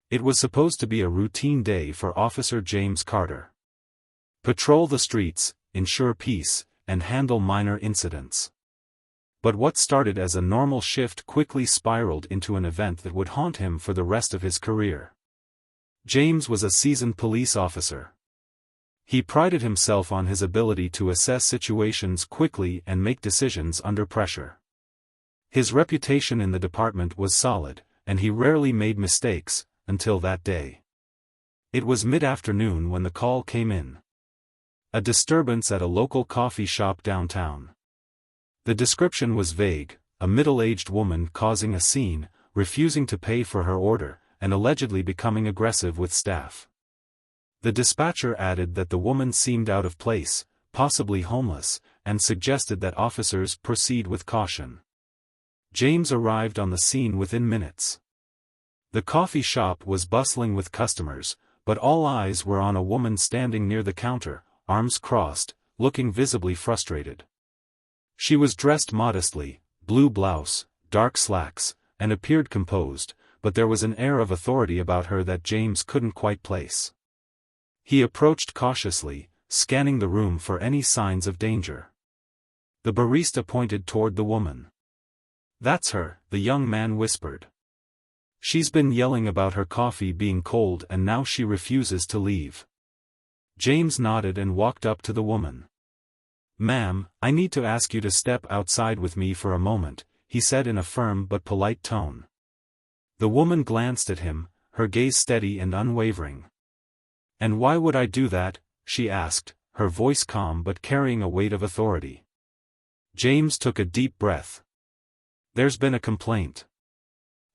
It was supposed to be a routine day for Officer James Carter. Patrol the streets, ensure peace, and handle minor incidents. But what started as a normal shift quickly spiraled into an event that would haunt him for the rest of his career. James was a seasoned police officer. He prided himself on his ability to assess situations quickly and make decisions under pressure. His reputation in the department was solid, and he rarely made mistakes, until that day. It was mid-afternoon when the call came in. A disturbance at a local coffee shop downtown. The description was vague: a middle-aged woman causing a scene, refusing to pay for her order, and allegedly becoming aggressive with staff. The dispatcher added that the woman seemed out of place, possibly homeless, and suggested that officers proceed with caution. James arrived on the scene within minutes. The coffee shop was bustling with customers, but all eyes were on a woman standing near the counter, arms crossed, looking visibly frustrated. She was dressed modestly, blue blouse, dark slacks, and appeared composed, but there was an air of authority about her that James couldn't quite place. He approached cautiously, scanning the room for any signs of danger. The barista pointed toward the woman. "That's her," the young man whispered. "She's been yelling about her coffee being cold and now she refuses to leave." James nodded and walked up to the woman. "Ma'am, I need to ask you to step outside with me for a moment," he said in a firm but polite tone. The woman glanced at him, her gaze steady and unwavering. "And why would I do that?" she asked, her voice calm but carrying a weight of authority. James took a deep breath. "There's been a complaint.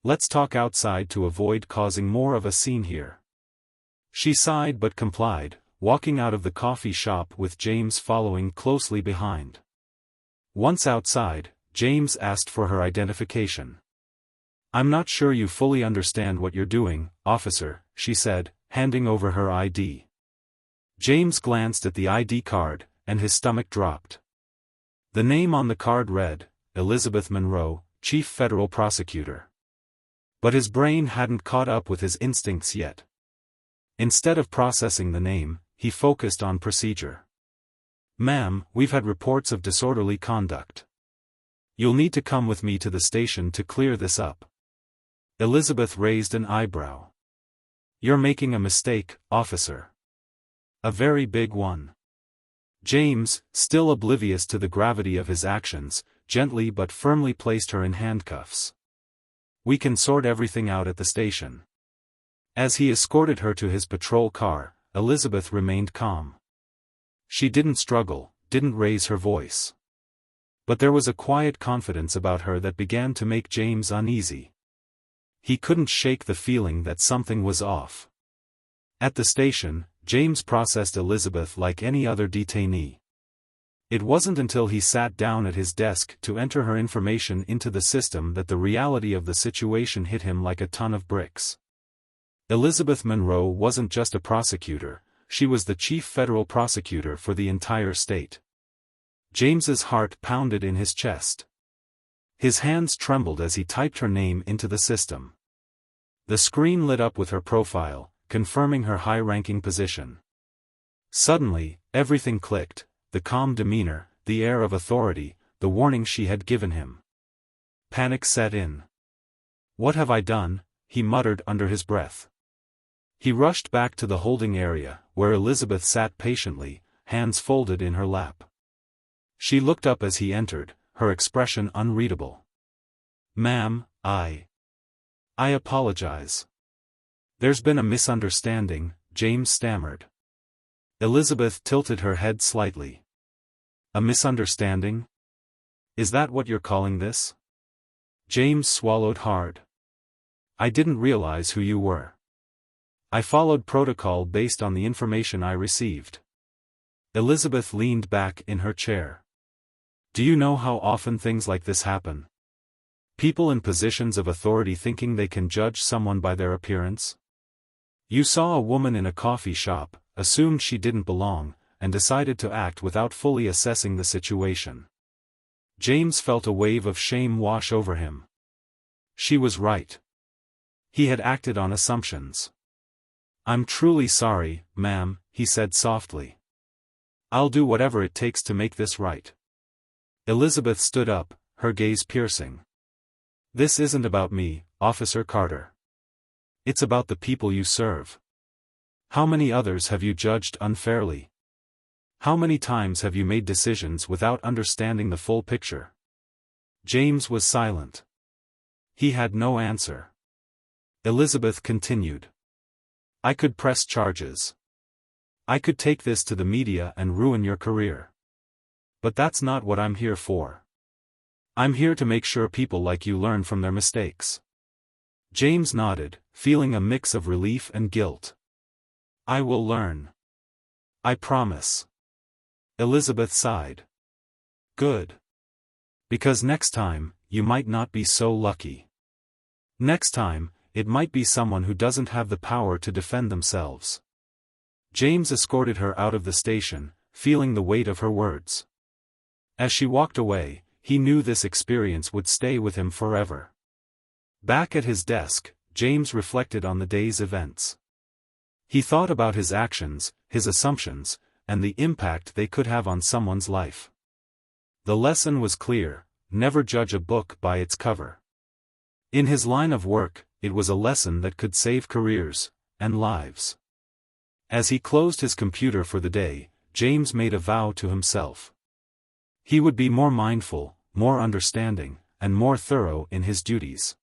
Let's talk outside to avoid causing more of a scene here." She sighed but complied, walking out of the coffee shop with James following closely behind. Once outside, James asked for her identification. "I'm not sure you fully understand what you're doing, officer," she said, handing over her ID. James glanced at the ID card, and his stomach dropped. The name on the card read, Elizabeth Monroe, Chief Federal Prosecutor. But his brain hadn't caught up with his instincts yet. Instead of processing the name, he focused on procedure. "Ma'am, we've had reports of disorderly conduct. You'll need to come with me to the station to clear this up." Elizabeth raised an eyebrow. "You're making a mistake, officer. A very big one." James, still oblivious to the gravity of his actions, gently but firmly placed her in handcuffs. "We can sort everything out at the station." As he escorted her to his patrol car, Elizabeth remained calm. She didn't struggle, didn't raise her voice. But there was a quiet confidence about her that began to make James uneasy. He couldn't shake the feeling that something was off. At the station, James processed Elizabeth like any other detainee. It wasn't until he sat down at his desk to enter her information into the system that the reality of the situation hit him like a ton of bricks. Elizabeth Monroe wasn't just a prosecutor, she was the Chief Federal Prosecutor for the entire state. James's heart pounded in his chest. His hands trembled as he typed her name into the system. The screen lit up with her profile, confirming her high-ranking position. Suddenly, everything clicked: the calm demeanor, the air of authority, the warning she had given him. Panic set in. "What have I done?" he muttered under his breath. He rushed back to the holding area, where Elizabeth sat patiently, hands folded in her lap. She looked up as he entered, her expression unreadable. "Ma'am, I apologize. There's been a misunderstanding," James stammered. Elizabeth tilted her head slightly. "A misunderstanding? Is that what you're calling this?" James swallowed hard. "I didn't realize who you were. I followed protocol based on the information I received." Elizabeth leaned back in her chair. "Do you know how often things like this happen? People in positions of authority thinking they can judge someone by their appearance? You saw a woman in a coffee shop, assumed she didn't belong, and decided to act without fully assessing the situation." James felt a wave of shame wash over him. She was right. He had acted on assumptions. "I'm truly sorry, ma'am," he said softly. "I'll do whatever it takes to make this right." Elizabeth stood up, her gaze piercing. "This isn't about me, Officer Carter. It's about the people you serve. How many others have you judged unfairly? How many times have you made decisions without understanding the full picture?" James was silent. He had no answer. Elizabeth continued. "I could press charges. I could take this to the media and ruin your career. But that's not what I'm here for. I'm here to make sure people like you learn from their mistakes." James nodded, feeling a mix of relief and guilt. "I will learn. I promise." Elizabeth sighed. "Good. Because next time, you might not be so lucky. Next time, it might be someone who doesn't have the power to defend themselves." James escorted her out of the station, feeling the weight of her words. As she walked away, he knew this experience would stay with him forever. Back at his desk, James reflected on the day's events. He thought about his actions, his assumptions, and the impact they could have on someone's life. The lesson was clear: never judge a book by its cover. In his line of work, it was a lesson that could save careers and lives. As he closed his computer for the day, James made a vow to himself. He would be more mindful, more understanding, and more thorough in his duties.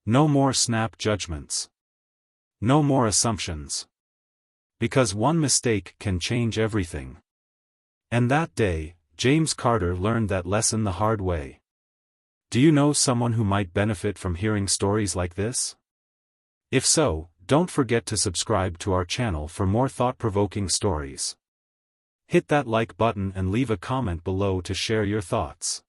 No more snap judgments. No more assumptions. Because one mistake can change everything. And that day, James Carter learned that lesson the hard way. Do you know someone who might benefit from hearing stories like this? If so, don't forget to subscribe to our channel for more thought-provoking stories. Hit that like button and leave a comment below to share your thoughts.